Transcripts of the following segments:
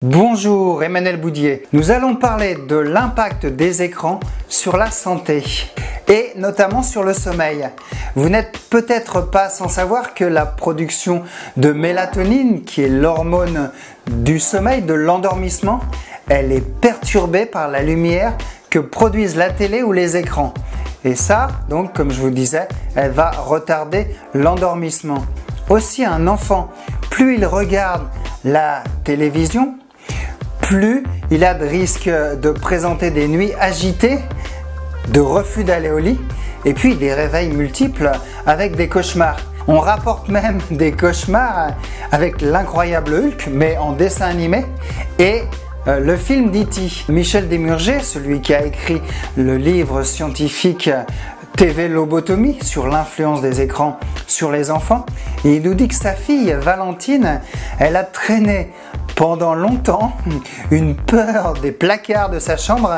Bonjour, Emmanuel Boudier. Nous allons parler de l'impact des écrans sur la santé et notamment sur le sommeil. Vous n'êtes peut-être pas sans savoir que la production de mélatonine, qui est l'hormone du sommeil, de l'endormissement, elle est perturbée par la lumière que produisent la télé ou les écrans. Et ça, donc, comme je vous disais, elle va retarder l'endormissement. Aussi, un enfant, plus il regarde la télévision, plus il a de risques de présenter des nuits agitées, de refus d'aller au lit et puis des réveils multiples avec des cauchemars. On rapporte même des cauchemars avec l'incroyable Hulk, mais en dessin animé, et le film d'E.T. Michel Desmurger, celui qui a écrit le livre scientifique TV Lobotomie sur l'influence des écrans sur les enfants, et il nous dit que sa fille Valentine, elle a traîné pendant longtemps une peur des placards de sa chambre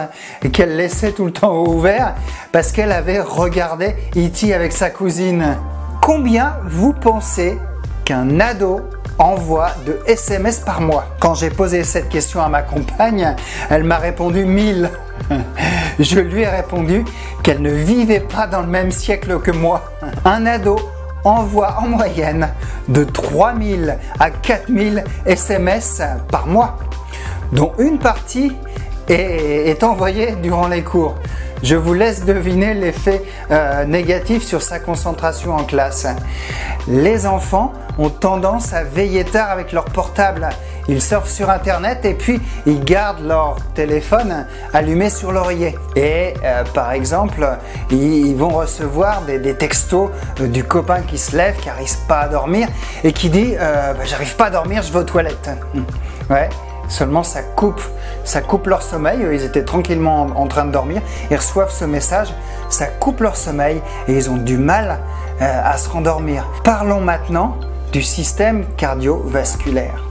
qu'elle laissait tout le temps ouvert parce qu'elle avait regardé E.T. avec sa cousine. Combien vous pensez qu'un ado envoie de SMS par mois? Quand j'ai posé cette question à ma compagne, elle m'a répondu 1000. Je lui ai répondu qu'elle ne vivait pas dans le même siècle que moi. Un ado envoie en moyenne de 3000 à 4000 SMS par mois, dont une partie est envoyée durant les cours. Je vous laisse deviner l'effet négatif sur sa concentration en classe. Les enfants ont tendance à veiller tard avec leur portable. Ils surfent sur internet et puis ils gardent leur téléphone allumé sur l'oreiller. Et par exemple, ils vont recevoir des textos du copain qui se lève, qui n'arrive pas à dormir et qui dit j'arrive pas à dormir, je vais aux toilettes. Ouais. Seulement ça coupe leur sommeil. Ils étaient tranquillement en train de dormir, ils reçoivent ce message, ça coupe leur sommeil et ils ont du mal à se rendormir. Parlons maintenant du système cardiovasculaire.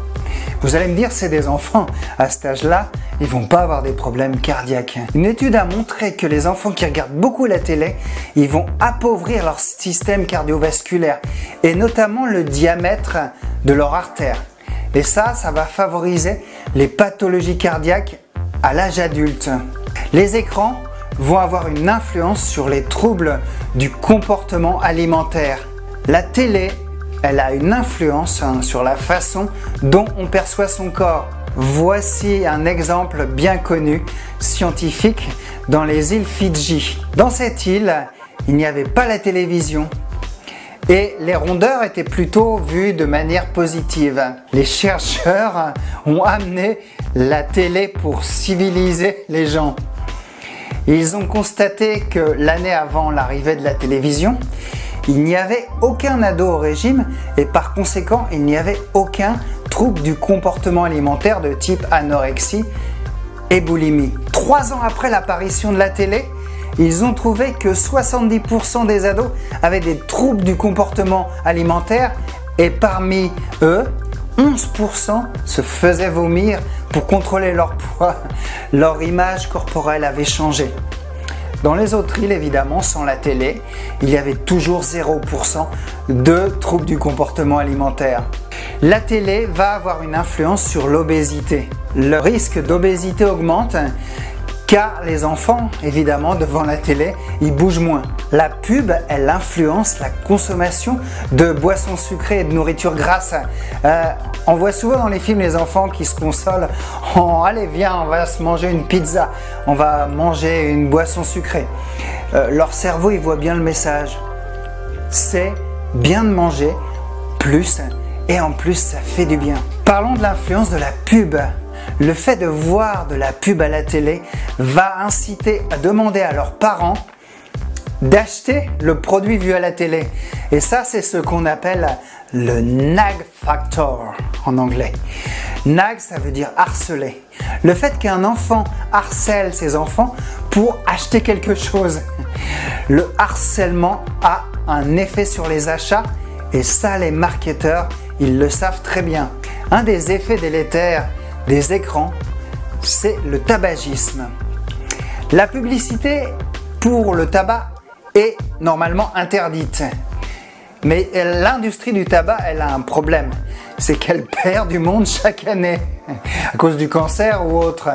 Vous allez me dire, c'est des enfants, à cet âge-là, ils vont pas avoir des problèmes cardiaques. Une étude a montré que les enfants qui regardent beaucoup la télé, ils vont appauvrir leur système cardiovasculaire et notamment le diamètre de leur artère. Et ça va favoriser les pathologies cardiaques à l'âge adulte. Les écrans vont avoir une influence sur les troubles du comportement alimentaire. La télé, elle a une influence sur la façon dont on perçoit son corps. Voici un exemple bien connu, scientifique, dans les îles Fidji. Dans cette île, il n'y avait pas la télévision. Et les rondeurs étaient plutôt vus de manière positive. Les chercheurs ont amené la télé pour civiliser les gens. Ils ont constaté que l'année avant l'arrivée de la télévision, il n'y avait aucun ado au régime et par conséquent, il n'y avait aucun trouble du comportement alimentaire de type anorexie et boulimie. 3 ans après l'apparition de la télé, ils ont trouvé que 70% des ados avaient des troubles du comportement alimentaire et parmi eux, 11% se faisaient vomir pour contrôler leur poids. Leur image corporelle avait changé. Dans les autres îles, évidemment, sans la télé, il y avait toujours 0% de troubles du comportement alimentaire. La télé va avoir une influence sur l'obésité. Le risque d'obésité augmente car les enfants, évidemment, devant la télé, ils bougent moins. La pub, elle influence la consommation de boissons sucrées et de nourriture grasse. On voit souvent dans les films les enfants qui se consolent en « Allez, viens, on va se manger une pizza, on va manger une boisson sucrée ». Leur cerveau, il voit bien le message. C'est bien de manger plus et en plus, ça fait du bien. Parlons de l'influence de la pub. Le fait de voir de la pub à la télé va inciter à demander à leurs parents d'acheter le produit vu à la télé. Et ça, c'est ce qu'on appelle le nag factor en anglais. Nag, ça veut dire harceler. Le fait qu'un enfant harcèle ses enfants pour acheter quelque chose. Le harcèlement a un effet sur les achats et ça, les marketeurs, ils le savent très bien. Un des effets délétères des écrans, c'est le tabagisme. La publicité pour le tabac est normalement interdite. Mais l'industrie du tabac, elle a un problème. C'est qu'elle perd du monde chaque année. à cause du cancer ou autre.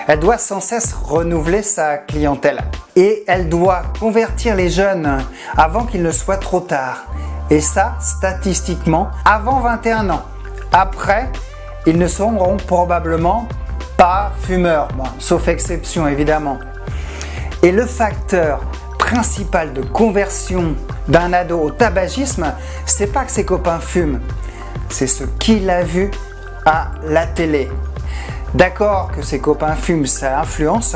Elle doit sans cesse renouveler sa clientèle. Et elle doit convertir les jeunes avant qu'il ne soit trop tard. Et ça, statistiquement, avant 21 ans. Après, ils ne seront probablement pas fumeurs, bon, sauf exception évidemment. Et le facteur principal de conversion d'un ado au tabagisme, c'est pas que ses copains fument, c'est ce qu'il a vu à la télé. D'accord que ses copains fument, ça influence,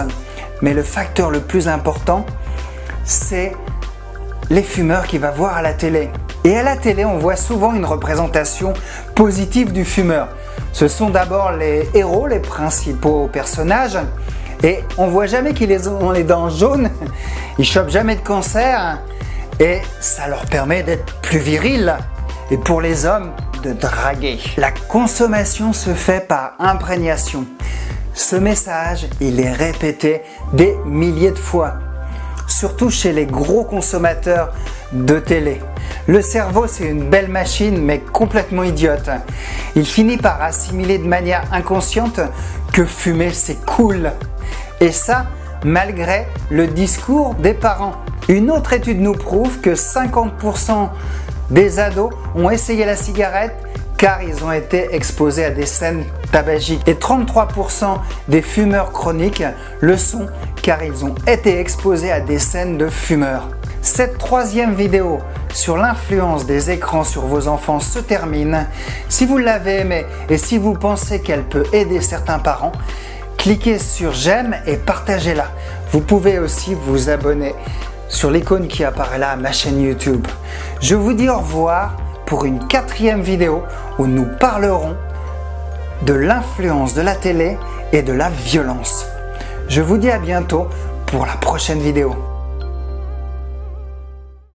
mais le facteur le plus important, c'est les fumeurs qu'il va voir à la télé. Et à la télé, on voit souvent une représentation positive du fumeur. Ce sont d'abord les héros, les principaux personnages, et on voit jamais qu'ils ont les dents jaunes, ils chopent jamais de cancer, et ça leur permet d'être plus virils, et pour les hommes, de draguer. La consommation se fait par imprégnation. Ce message, il est répété des milliers de fois, surtout chez les gros consommateurs de télé. Le cerveau, c'est une belle machine, mais complètement idiote. Il finit par assimiler de manière inconsciente que fumer, c'est cool. Et ça, malgré le discours des parents. Une autre étude nous prouve que 50% des ados ont essayé la cigarette car ils ont été exposés à des scènes tabagiques. Et 33% des fumeurs chroniques le sont car ils ont été exposés à des scènes de fumeurs. Cette troisième vidéo sur l'influence des écrans sur vos enfants se termine. Si vous l'avez aimée et si vous pensez qu'elle peut aider certains parents, cliquez sur j'aime et partagez-la. Vous pouvez aussi vous abonner sur l'icône qui apparaît là à ma chaîne YouTube. Je vous dis au revoir pour une 4e vidéo où nous parlerons de l'influence de la télé et de la violence. Je vous dis à bientôt pour la prochaine vidéo.